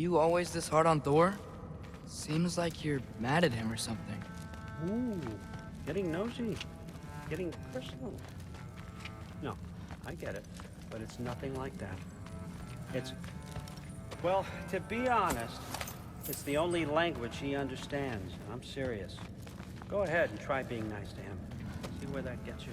You always this hard on Thor? Seems like you're mad at him or something. Ooh, getting nosy. Getting personal. No, I get it, but it's nothing like that. It's... Well, to be honest, it's the only language he understands. I'm serious. Go ahead and try being nice to him. See where that gets you.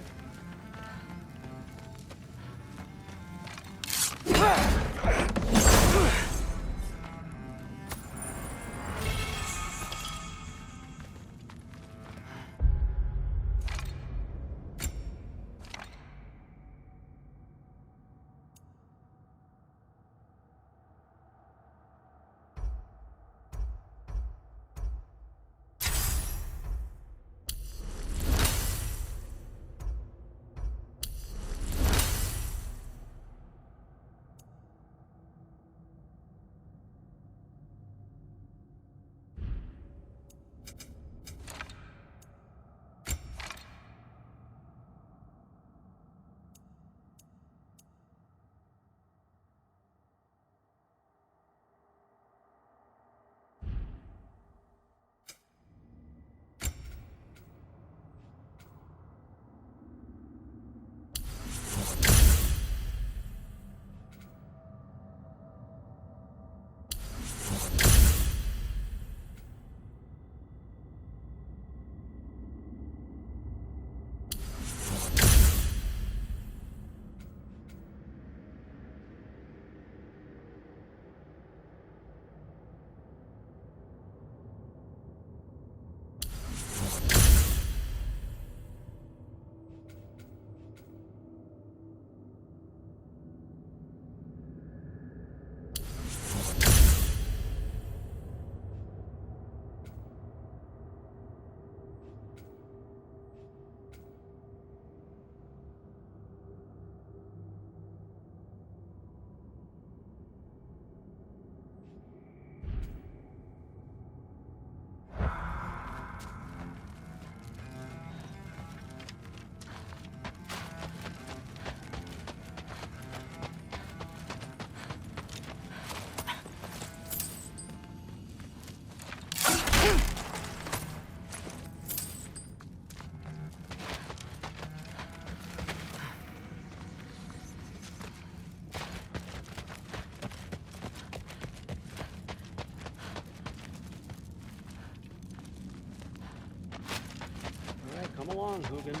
Come along, Hugin.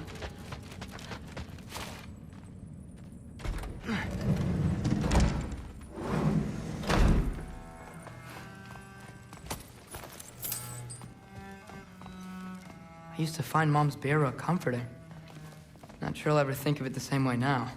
I used to find Mom's Beira comforting. Not sure I'll ever think of it the same way now.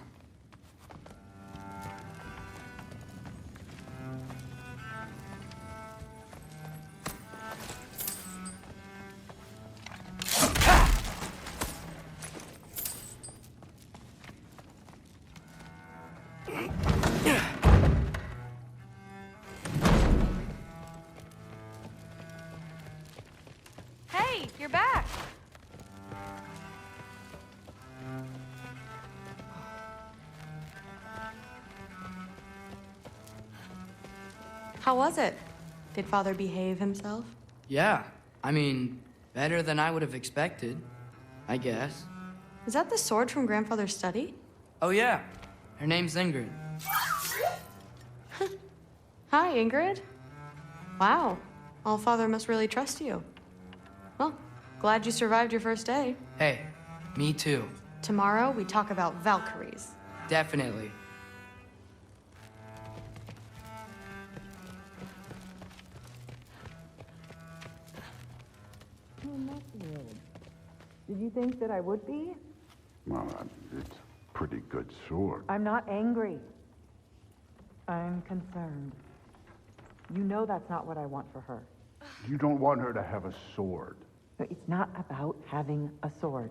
Hey, you're back. How was it? Did Father behave himself? Yeah, I mean, better than I would have expected, I guess. Is that the sword from Grandfather's study? Oh yeah, her name's Ingrid. Hi, Ingrid. Wow, Allfather must really trust you. Well, glad you survived your first day. Hey, me too. Tomorrow, we talk about Valkyries. Definitely. Did you think that I would be? Well, it's a pretty good sword. I'm not angry. I'm concerned. You know that's not what I want for her. You don't want her to have a sword. No, it's not about having a sword.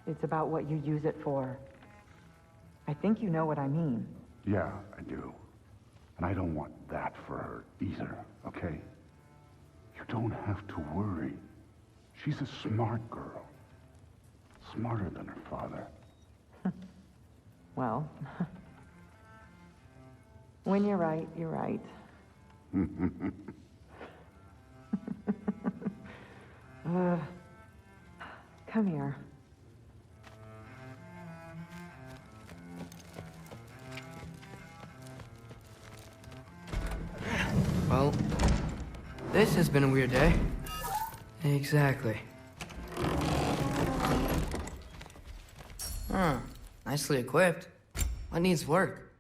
It's about what you use it for. I think you know what I mean. Yeah, I do. And I don't want that for her either, okay? You don't have to worry. She's a smart girl. Smarter than her father. Well, when you're right, you're right. Come here. Well, this has been a weird day. Exactly. Huh. Nicely equipped. What needs work?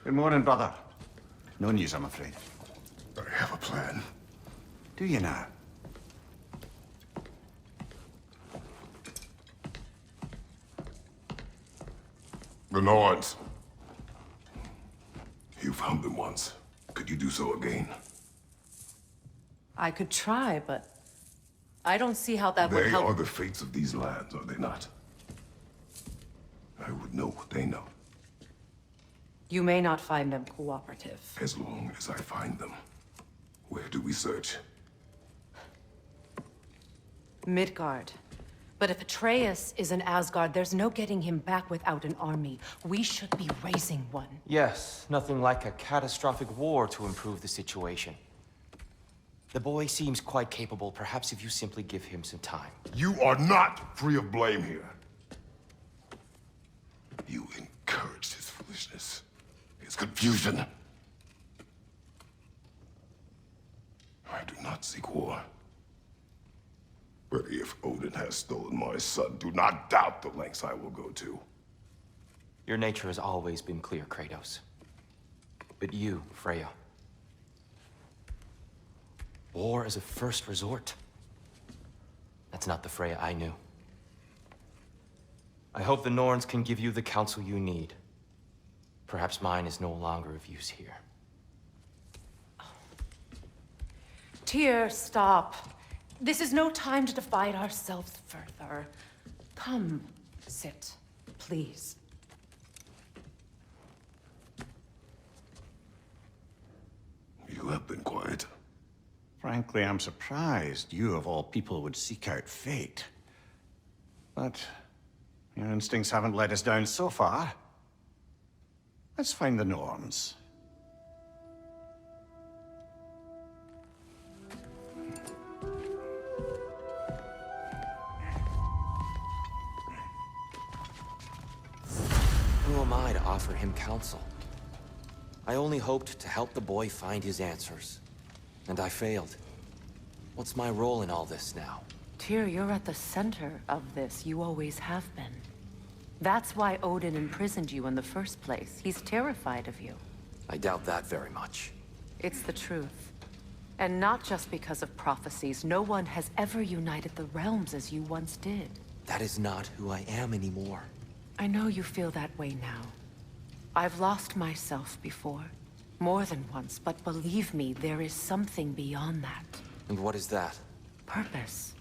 Good morning, brother. No news, I'm afraid. I have a plan. Do you now? The Norns. You found them once. Could you do so again? I could try, but I don't see how that would They help. are the fates of these lands, are they not? I would know what they know, You may not find them cooperative. as long as I find them. Where do we search? Midgard. But if Atreus is in Asgard, there's no getting him back without an army. We should be raising one. Yes, nothing like a catastrophic war to improve the situation. The boy seems quite capable, perhaps if you simply give him some time. You are not free of blame here. You encouraged his foolishness, his confusion. I do not seek war. But if Odin has stolen my son, do not doubt the lengths I will go to. Your nature has always been clear, Kratos. But you, Freya. War as a first resort. That's not the Freya I knew. I hope the Norns can give you the counsel you need. Perhaps mine is no longer of use here. Tyr, stop. This is no time to divide ourselves further. Come, sit, please. You have been quiet. Frankly, I'm surprised you, of all people, would seek out fate. But your instincts haven't let us down so far. Let's find the Norns. Who am I to offer him counsel? I only hoped to help the boy find his answers. And I failed. What's my role in all this now? Tyr, you're at the center of this. You always have been. That's why Odin imprisoned you in the first place. He's terrified of you. I doubt that very much. It's the truth. And not just because of prophecies. No one has ever united the realms as you once did. That is not who I am anymore. I know you feel that way now. I've lost myself before. More than once, but believe me, there is something beyond that. And what is that? Purpose.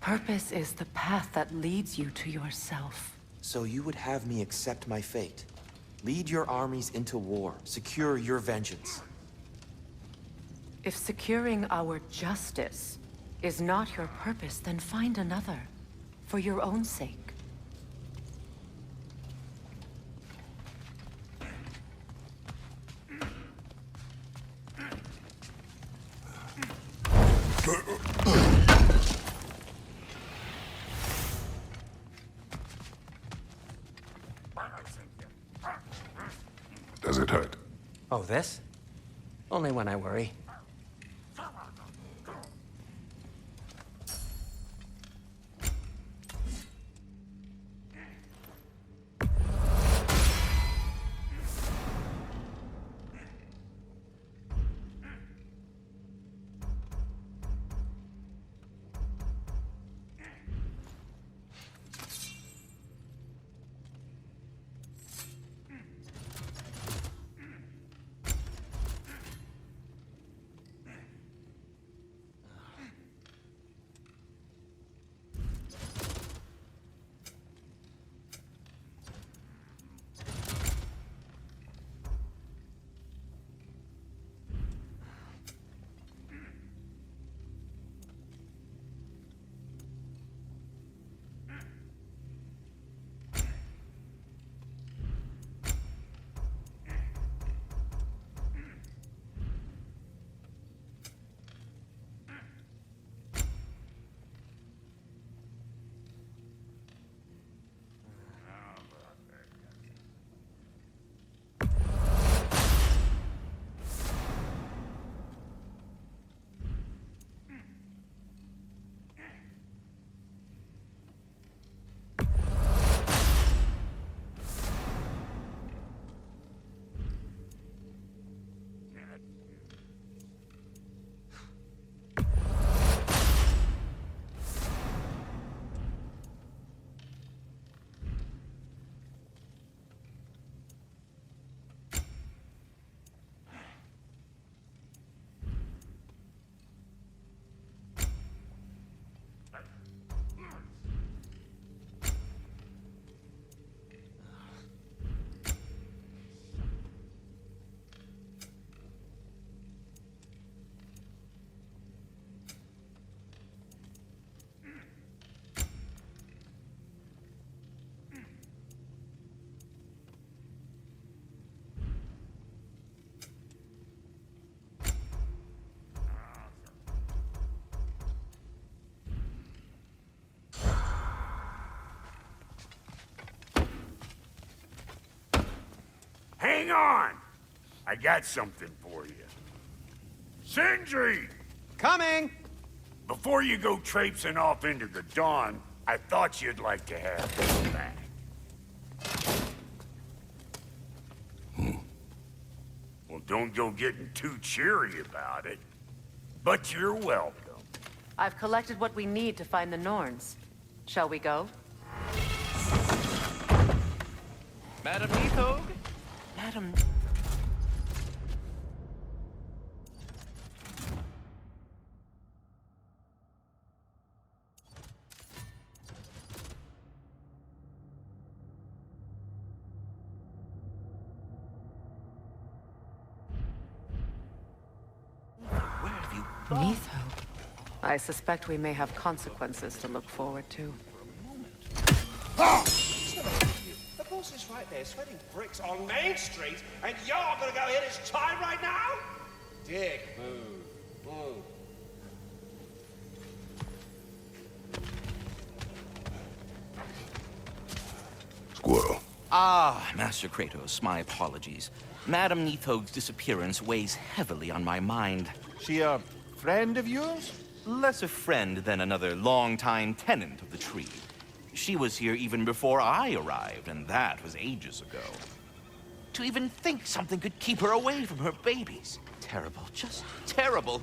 Purpose is the path that leads you to yourself. So you would have me accept my fate? Lead your armies into war, secure your vengeance. If securing our justice is not your purpose, then find another. For your own sake. Does it hurt? Oh, this? Only when I worry. Hang on! I got something for you. Sindri! Coming! Before you go traipsing off into the dawn, I thought you'd like to have this back. Well, don't go getting too cheery about it. But you're welcome. I've collected what we need to find the Norns. Shall we go? Madam Neathog? Madam... Neathog. I suspect we may have consequences to look forward to. The boss is right there, sweating bricks on Main Street, and you're gonna go hit his time right now? Dick, move. Move. Squirrel. Ah, Master Kratos, my apologies. Madam Neathog's disappearance weighs heavily on my mind. She, friend of yours? Less a friend than another longtime tenant of the tree. She was here even before I arrived, and that was ages ago. To even think something could keep her away from her babies. Terrible, just terrible.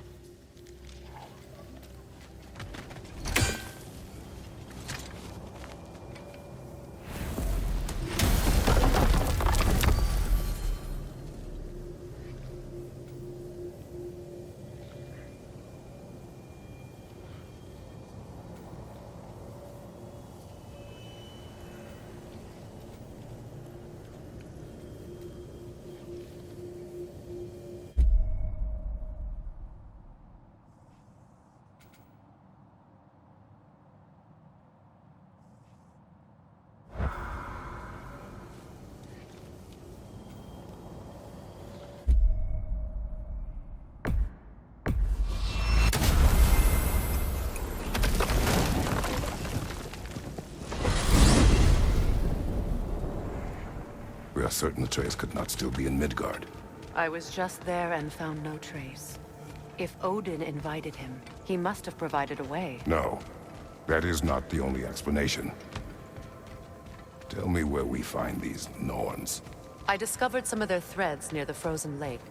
We are certain Atreus could not still be in Midgard. I was just there and found no trace. If Odin invited him, he must have provided a way. No, that is not the only explanation. Tell me where we find these Norns. I discovered some of their threads near the frozen lake.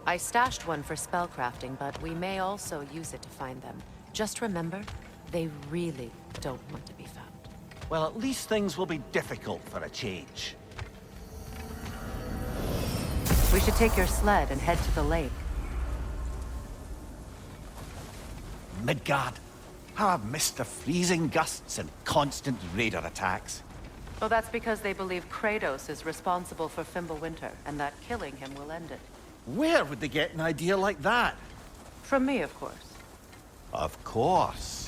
I stashed one for spellcrafting, but we may also use it to find them. Just remember, they really don't want to be found. Well, at least things will be difficult for a change. We should take your sled and head to the lake. Midgard. How I've missed the freezing gusts and constant raider attacks. Oh, that's because they believe Kratos is responsible for Fimbulwinter, and that killing him will end it. Where would they get an idea like that? From me, of course. Of course.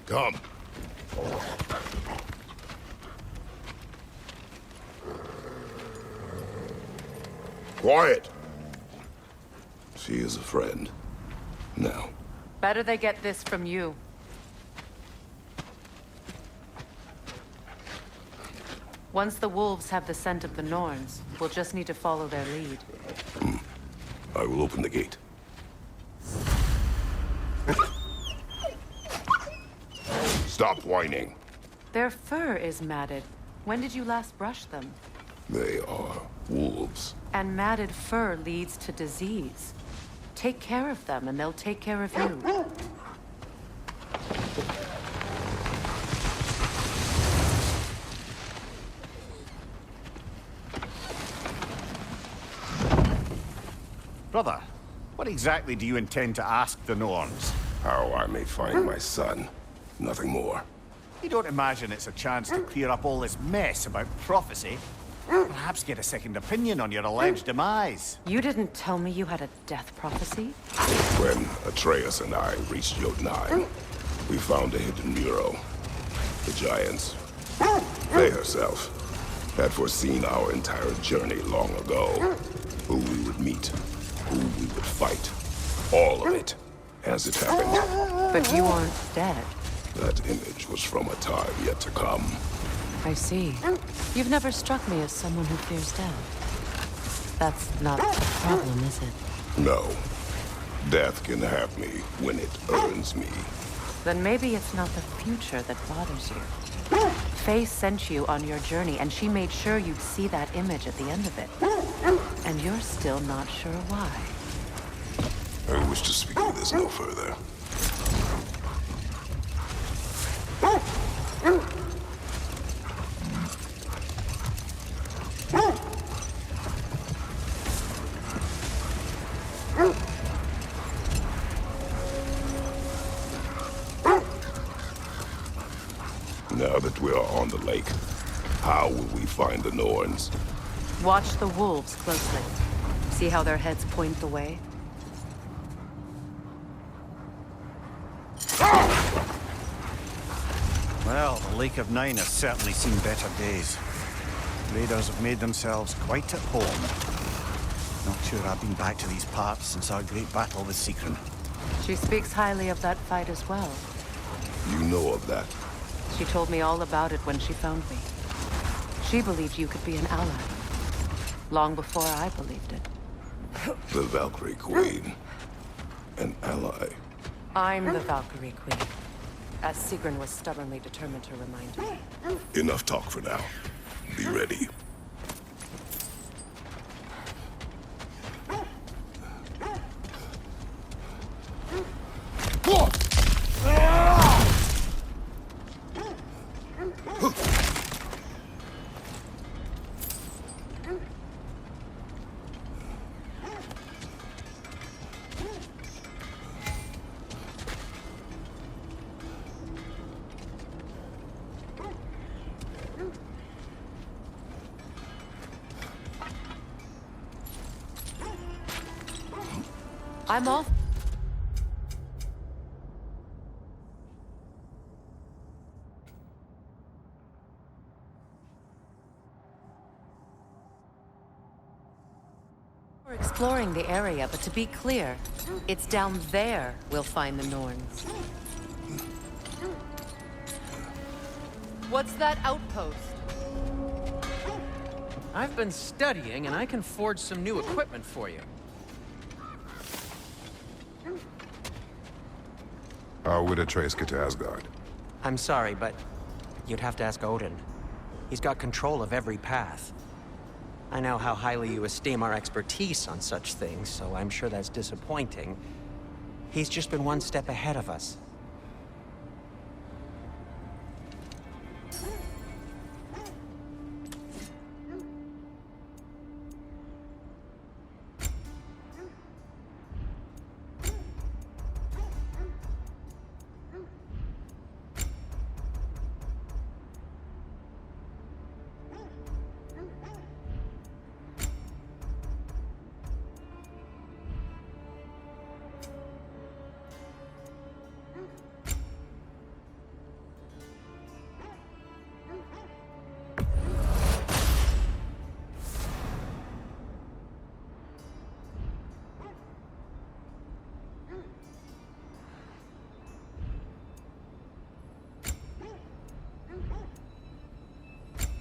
Come. Quiet. She is a friend. Now. Better they get this from you. Once the wolves have the scent of the Norns, we'll just need to follow their lead. I will open the gate. Stop whining. Their fur is matted. When did you last brush them? They are wolves. And matted fur leads to disease. Take care of them, and they'll take care of you. Brother, what exactly do you intend to ask the Norns? How I may find my son. Nothing more. You don't imagine it's a chance to clear up all this mess about prophecy? Perhaps get a second opinion on your alleged demise. You didn't tell me you had a death prophecy? When Atreus and I reached Jotunheim, we found a hidden mural. The Giants, Faye herself, had foreseen our entire journey long ago. Who we would meet, who we would fight. All of it, as it happened. But you aren't dead. That image was from a time yet to come. I see. You've never struck me as someone who fears death. That's not a problem, is it? No. Death can have me when it earns me. Then maybe it's not the future that bothers you. Faye sent you on your journey, and she made sure you'd see that image at the end of it. And you're still not sure why. I wish to speak of this no further. Now that we are on the lake, how will we find the Norns? Watch the wolves closely. See how their heads point the way? Well, the Lake of Nine has certainly seen better days. Raiders have made themselves quite at home. Not sure I've been back to these parts since our great battle with Seekron. She speaks highly of that fight as well. You know of that? She told me all about it when she found me. She believed you could be an ally. Long before I believed it. The Valkyrie Queen. An ally. I'm the Valkyrie Queen. As Sigrun was stubbornly determined to remind me. Enough talk for now. Be ready. I'm off. We're exploring the area, but to be clear, it's down there we'll find the Norns. What's that outpost? I've been studying, and I can forge some new equipment for you. How would Atreus get to Asgard? I'm sorry, but you'd have to ask Odin. He's got control of every path. I know how highly you esteem our expertise on such things, so I'm sure that's disappointing. He's just been one step ahead of us.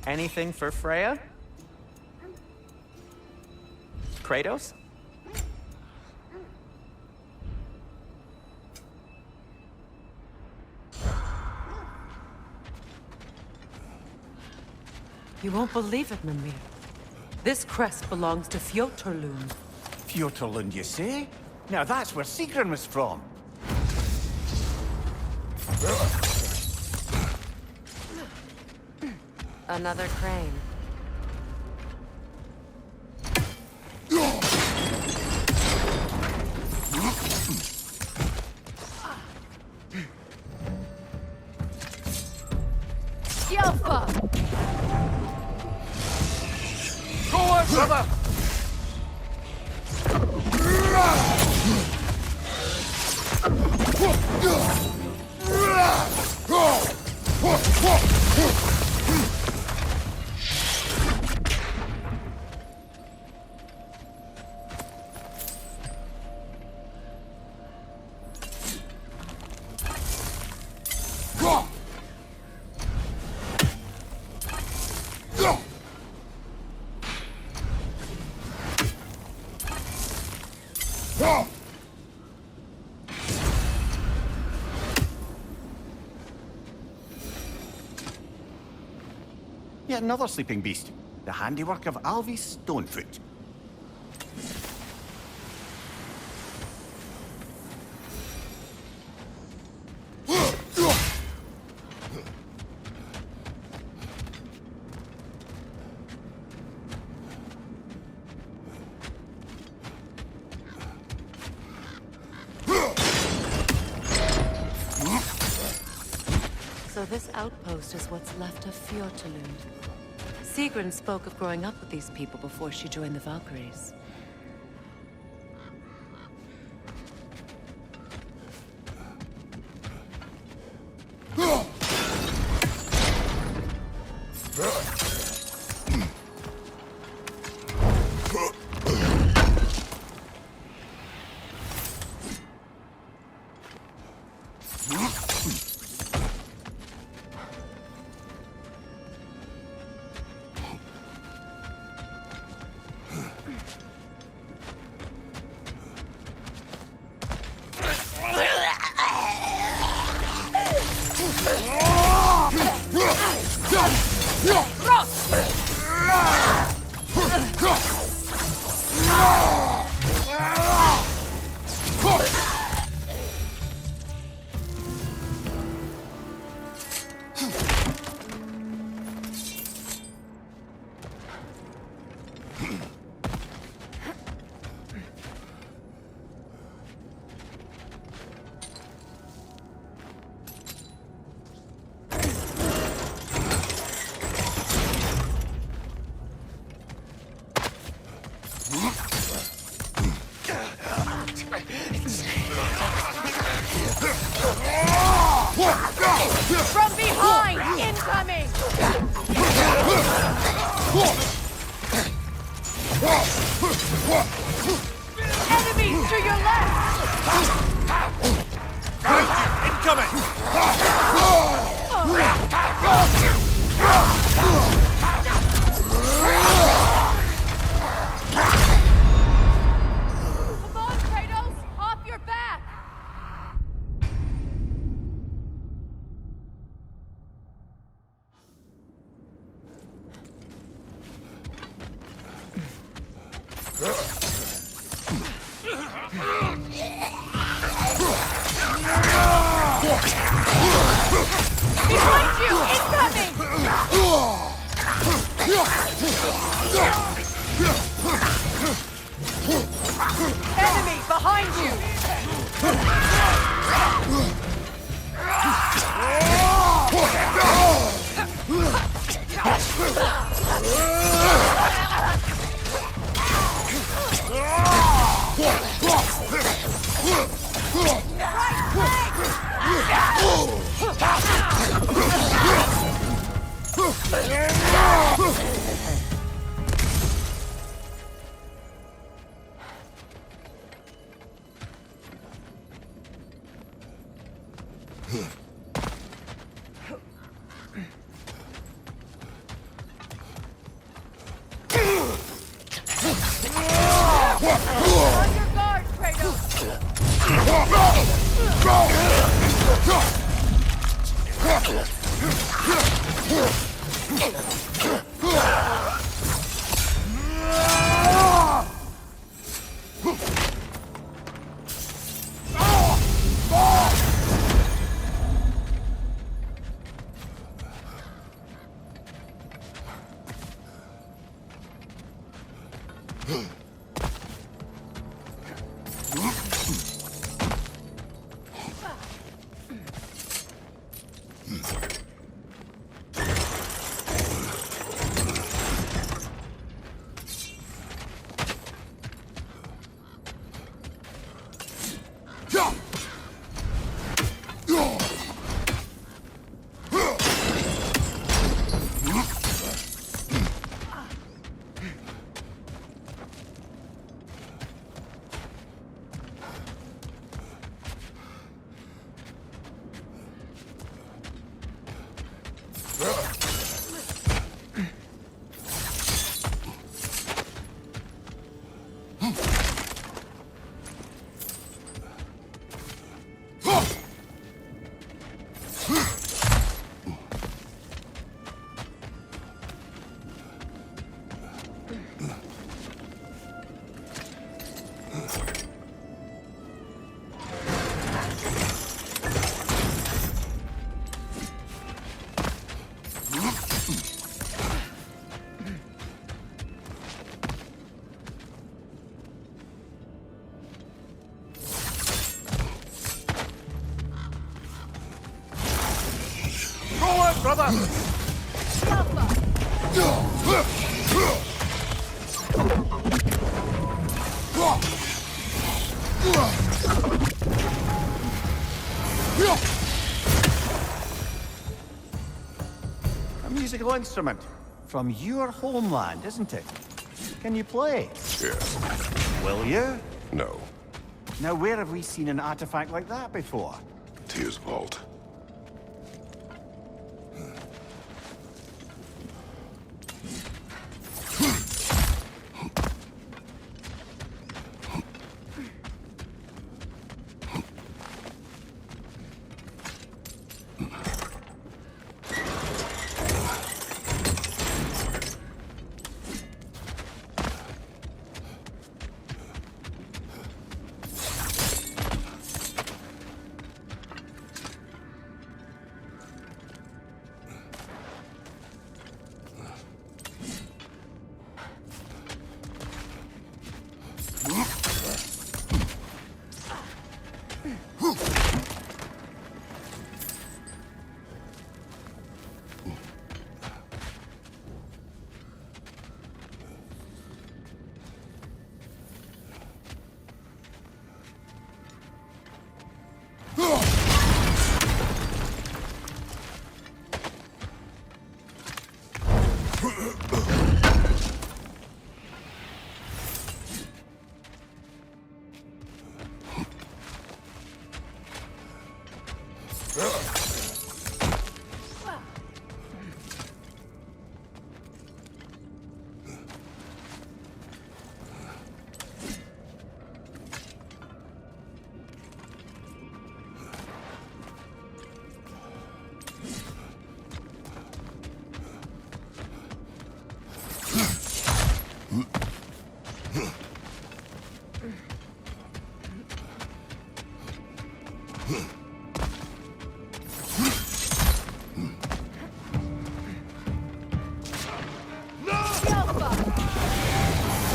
Anything for Freya? Kratos? You won't believe it, Mimir. This crest belongs to Fjoturlund. Fjoturlund, you say? Now that's where Sigrun was from. Another crane. Yelfa! Go on, brother! Yet another sleeping beast. The handiwork of Alvi Stonefoot. So this outpost is what's left of Fjoturlund. Sigrun spoke of growing up with these people before she joined the Valkyries. Enemies to your left! Come on, Kratos! Off your back! Behind you! Incoming! Enemy behind you! On your guard, Kratos! Brother! A musical instrument from your homeland, isn't it? Can you play? Yes. Will you? No. Now, where have we seen an artifact like that before? Tyr's vault.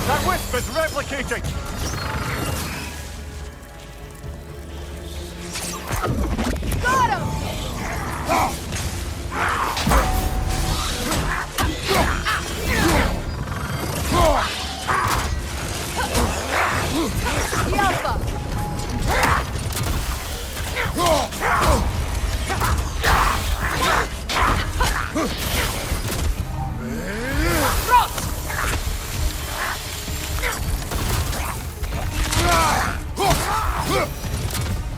That wisp is replicating! Got him!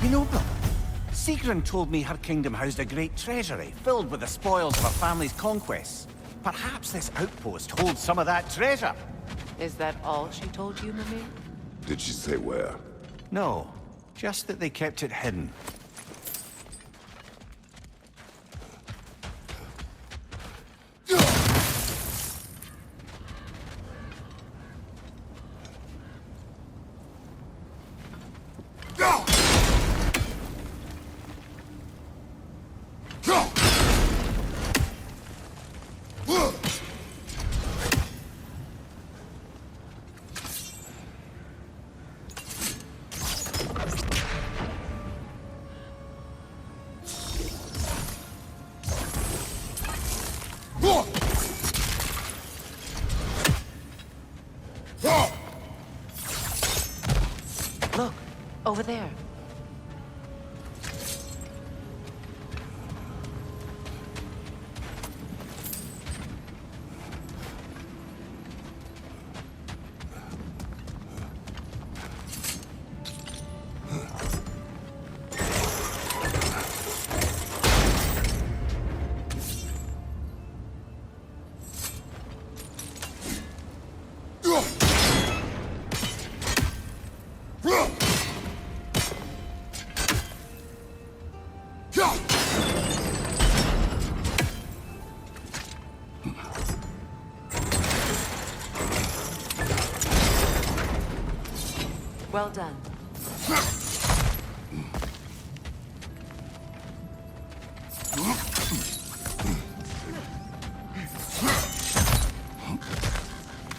You know, brother, Sigrun told me her kingdom housed a great treasury filled with the spoils of her family's conquests. Perhaps this outpost holds some of that treasure. Is that all she told you, Mimir? Did she say where? No, just that they kept it hidden. Look, over there. Well done.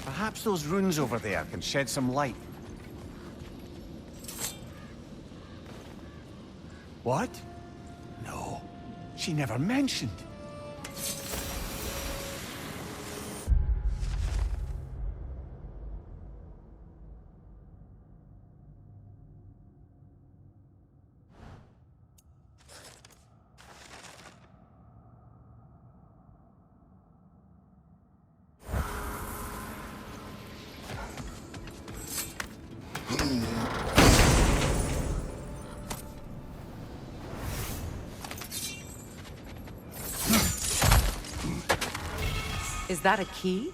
Perhaps those runes over there can shed some light. What? No, she never mentioned. Is that a key?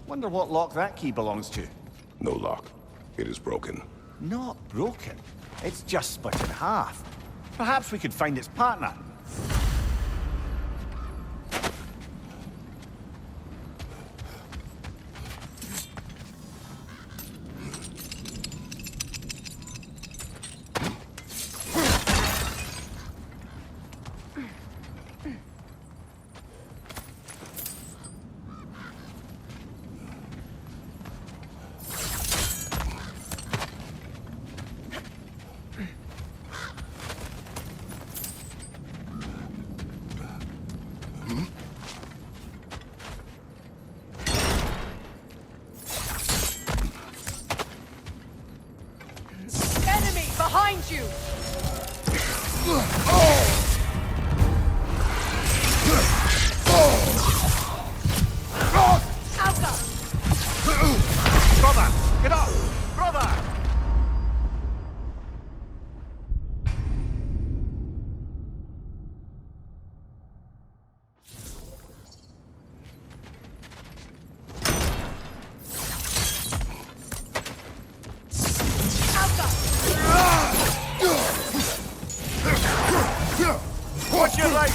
Wonder what lock that key belongs to. No lock. It is broken. Not broken. It's just split in half. Perhaps we could find its partner. Brother, get up! Brother! Watch your right!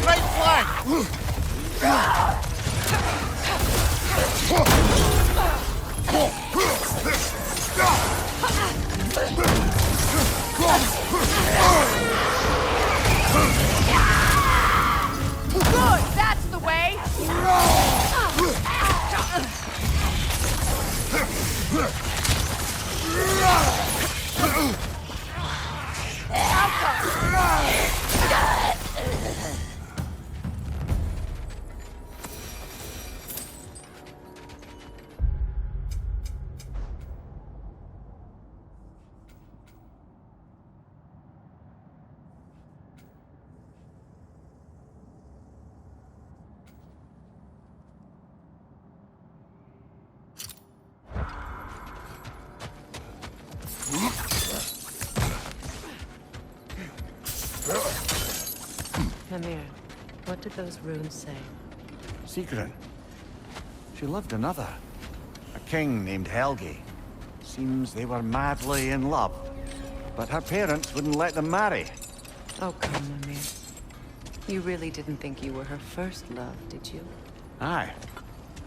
Right flank! Good, that's the way! Mimir, what did those runes say? Sigrun. She loved another. A king named Helgi. Seems they were madly in love. But her parents wouldn't let them marry. Oh, come, Mimir. You really didn't think you were her first love, did you? Aye.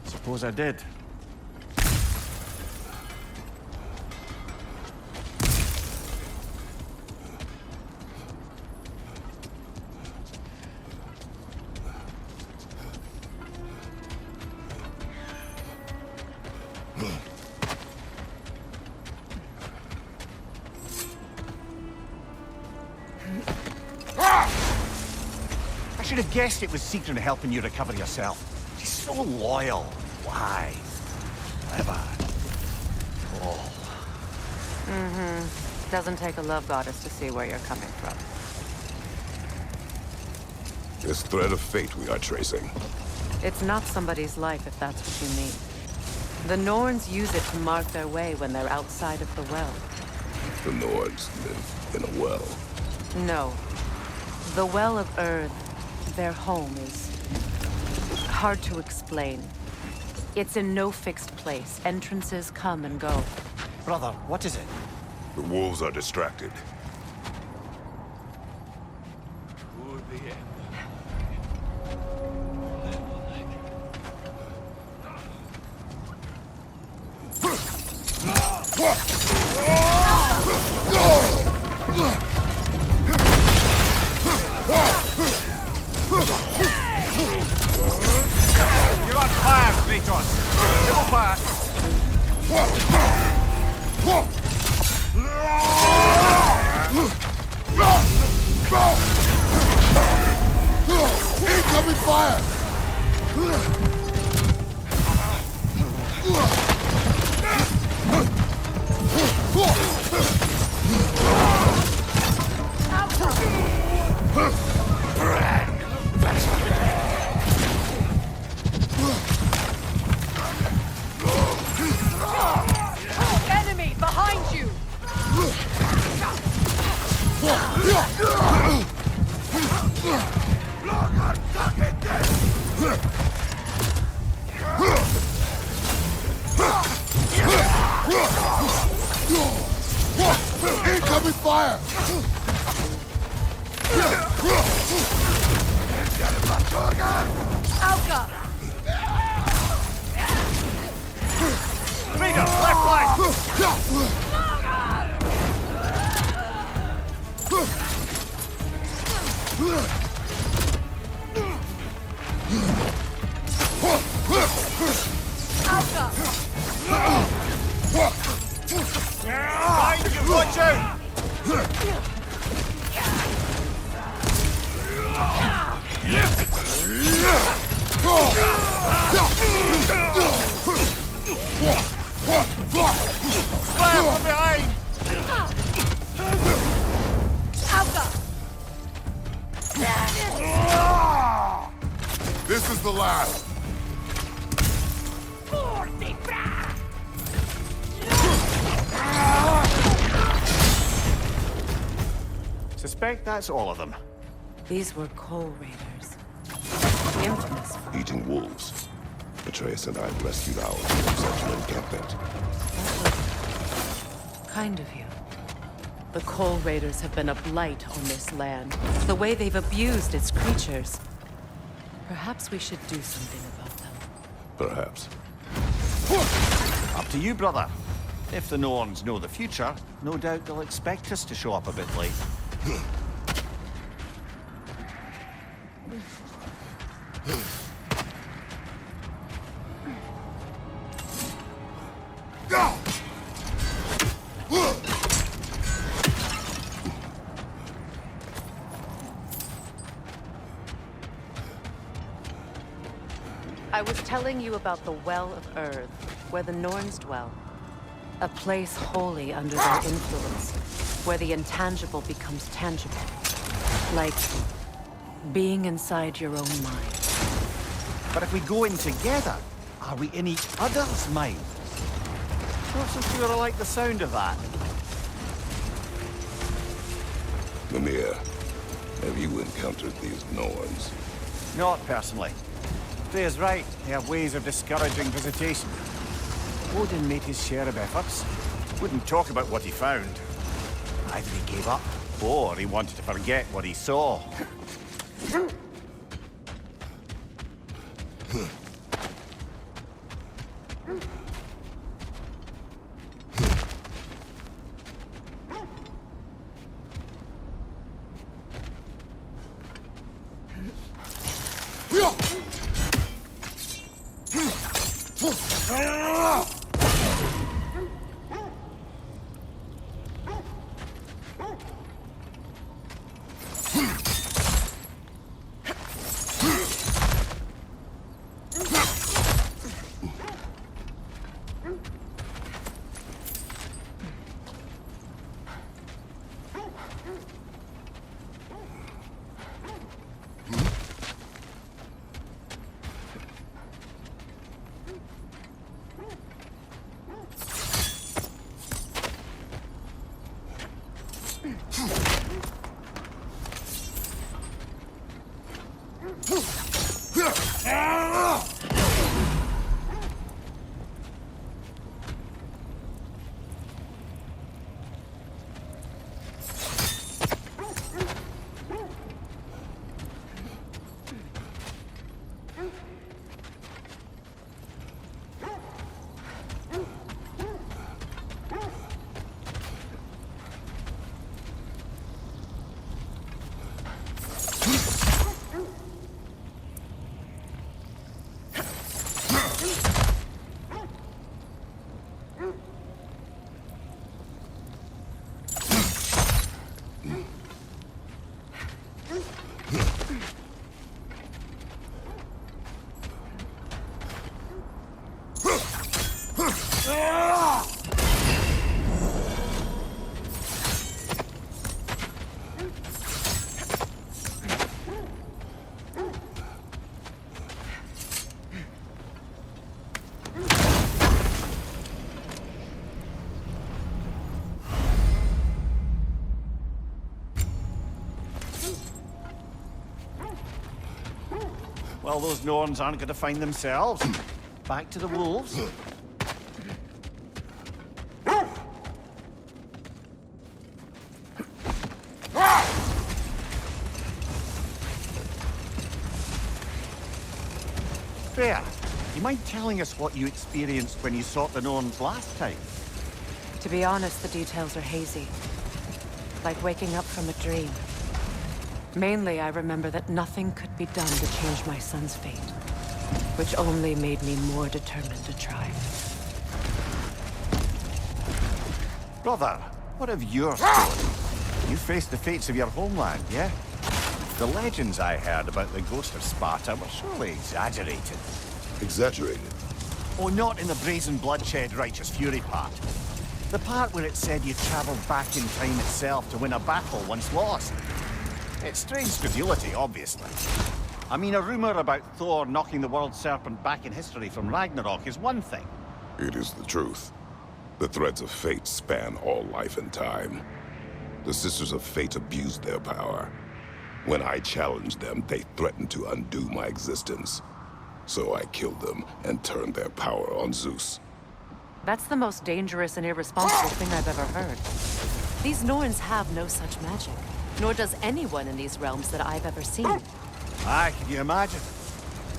Suppose I did. I should have guessed it was Sigrun helping you recover yourself. She's so loyal. Why? Clever. Oh. Mm-hmm. Doesn't take a love goddess to see where you're coming from. This thread of fate we are tracing. It's not somebody's life, if that's what you mean. The Norns use it to mark their way when they're outside of the well. The Nords live in a well. No. The Well of Earth, their home, is hard to explain. It's in no fixed place. Entrances come and go. Brother, what is it? The wolves are distracted. You're on fire, Kratos! Double fire! Incoming fire! Enemy behind you! Incoming fire! Alka! Freedom, left flank! Alka! Find you, watch out! This is the last. Suspect that's all of them. These were coal raiders. Infamous. Eating wolves. Atreus and I rescued ours from such an encampment. Kind of you. The coal raiders have been a blight on this land. The way they've abused its creatures. Perhaps we should do something about them. Perhaps. Up to you, brother. If the Norns know the future, no doubt they'll expect us to show up a bit late. I was telling you about the Well of Earth, where the Norns dwell. A place wholly under their influence, where the intangible becomes tangible. Like being inside your own mind. But if we go in together, are we in each other's mind? Not so sure I like the sound of that. Mimir, have you encountered these Norns? Not personally. Freya's right. They have ways of discouraging visitation. Odin made his share of efforts. Wouldn't talk about what he found. Either he gave up, or he wanted to forget what he saw. Well, those Norns aren't going to find themselves. Back to the wolves. Freya, you mind telling us what you experienced when you sought the Norns last time? To be honest, the details are hazy. Like waking up from a dream. Mainly, I remember that nothing could be done to change my son's fate, which only made me more determined to try. Brother, what of your story? You faced the fates of your homeland, yeah? The legends I heard about the ghost of Sparta were surely exaggerated. Exaggerated? Oh, not in the brazen bloodshed righteous fury part. The part where it said you traveled back in time itself to win a battle once lost. It's strange credulity, obviously. I mean, a rumor about Thor knocking the world serpent back in history from Ragnarok is one thing. It is the truth. The threads of fate span all life and time. The Sisters of Fate abused their power. When I challenged them, they threatened to undo my existence. So I killed them and turned their power on Zeus. That's the most dangerous and irresponsible thing I've ever heard. These Norns have no such magic, nor does anyone in these realms that I've ever seen. Aye, can you imagine?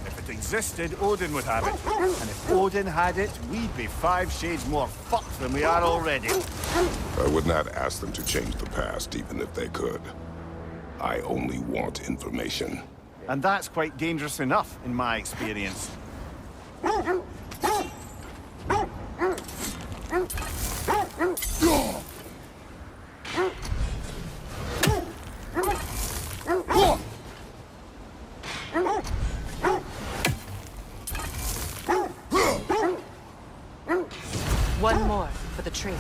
If it existed, Odin would have it. And if Odin had it, we'd be 5 shades more fucked than we are already. I would not ask them to change the past, even if they could. I only want information. And that's quite dangerous enough, in my experience. One more for the tree.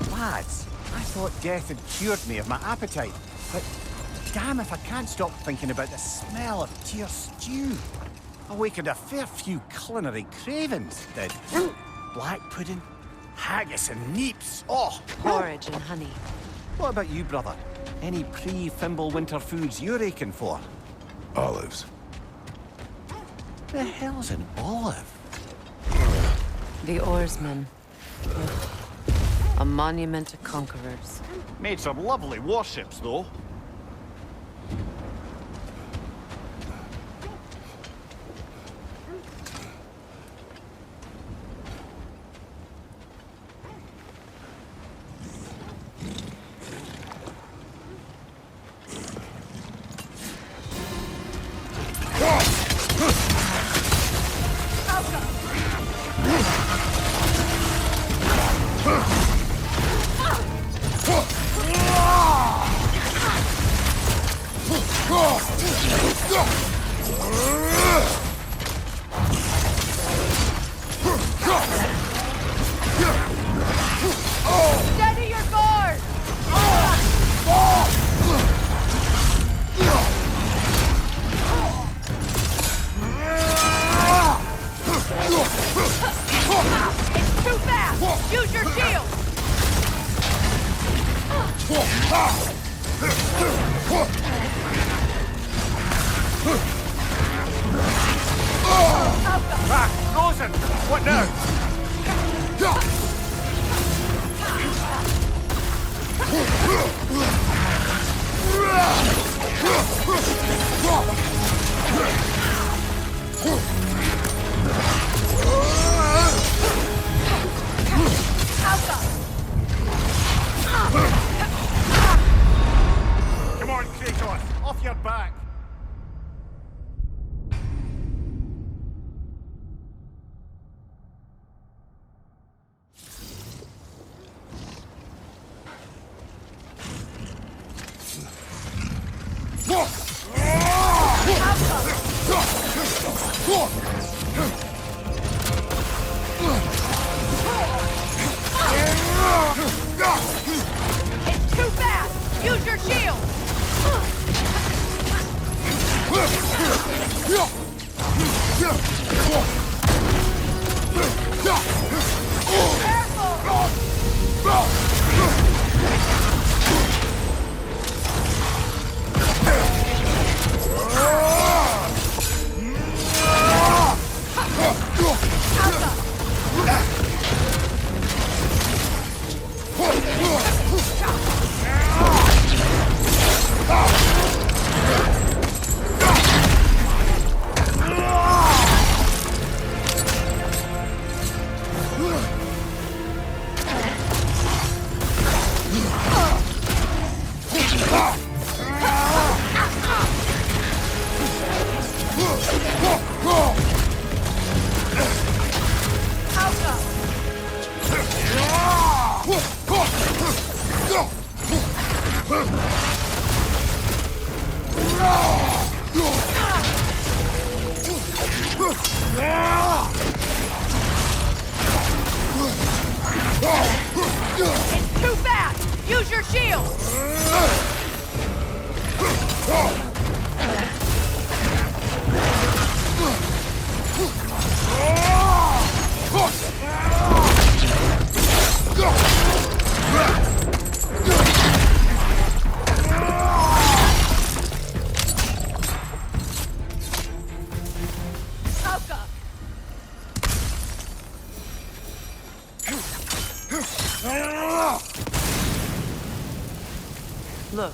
Lads, I thought death had cured me of my appetite, but damn if I can't stop thinking about the smell of tear stew. Awakened a fair few culinary cravings, did. Black pudding, haggis and neeps, oh! Porridge and honey. What about you, brother? Any pre-Fimble winter foods you're aching for? Olives. The hell's an olive? The oarsmen. Ugh. A monument to conquerors. Made some lovely warships, though. Steady your guard! It's too fast! Use your shield! Frozen! What now? Come on, Kratos! Off your back! It's too fast! Use your shield! It's too fast! Use your shield! Look,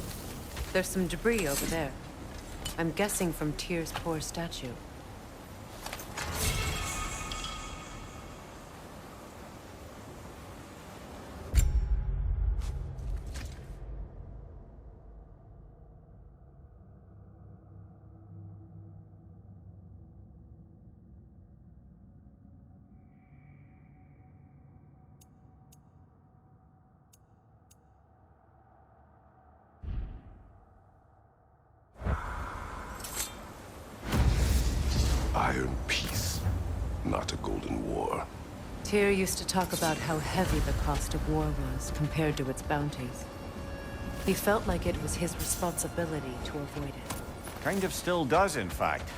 there's some debris over there. I'm guessing from Tyr's poor statue. Iron peace, not a golden war. Tyr used to talk about how heavy the cost of war was compared to its bounties. He felt like it was his responsibility to avoid it. Kind of still does, in fact.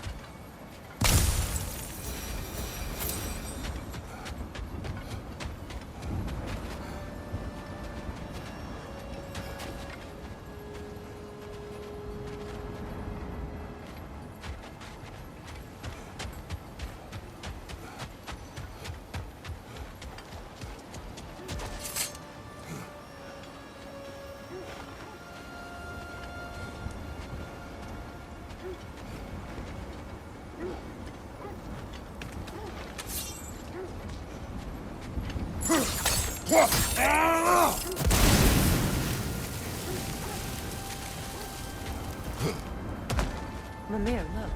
Mimir, look.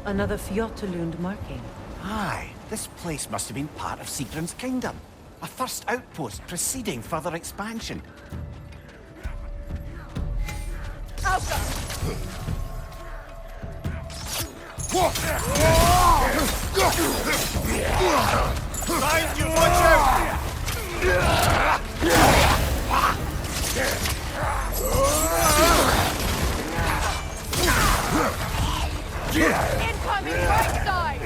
Another Fjotalund marking. Aye, this place must have been part of Sigrun's kingdom. A first outpost preceding further expansion. Behind you, watch out! Incoming right side!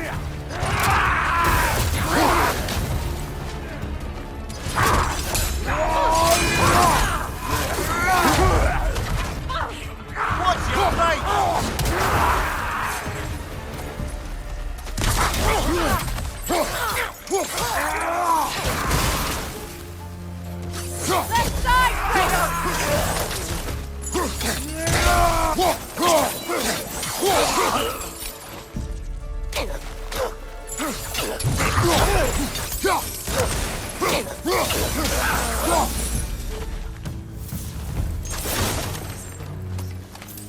Watch your Left side,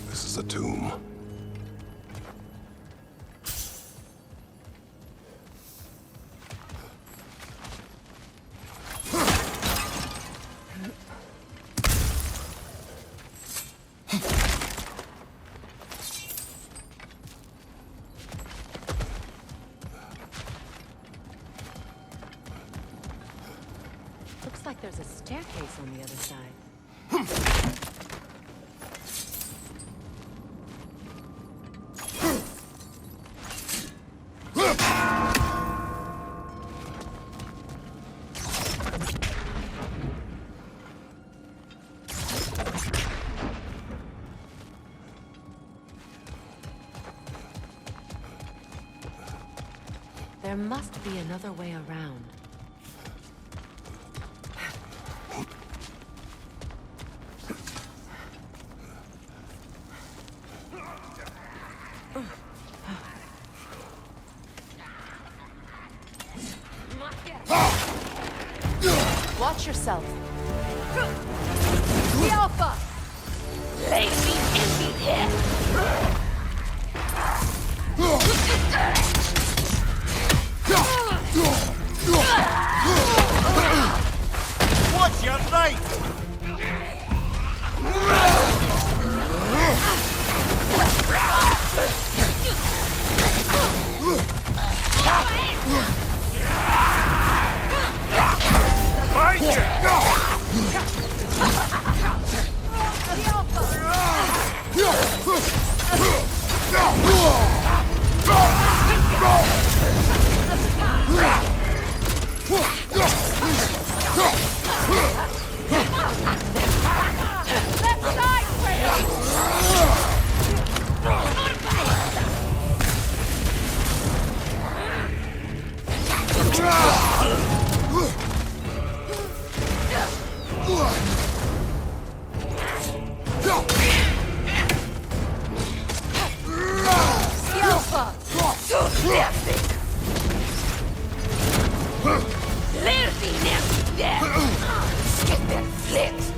This is a tomb. Looks like there's a staircase on the other side. There must be another way around. Watch yourself. The Alpha! Lay me in the head! Watch your right! Skipper flit!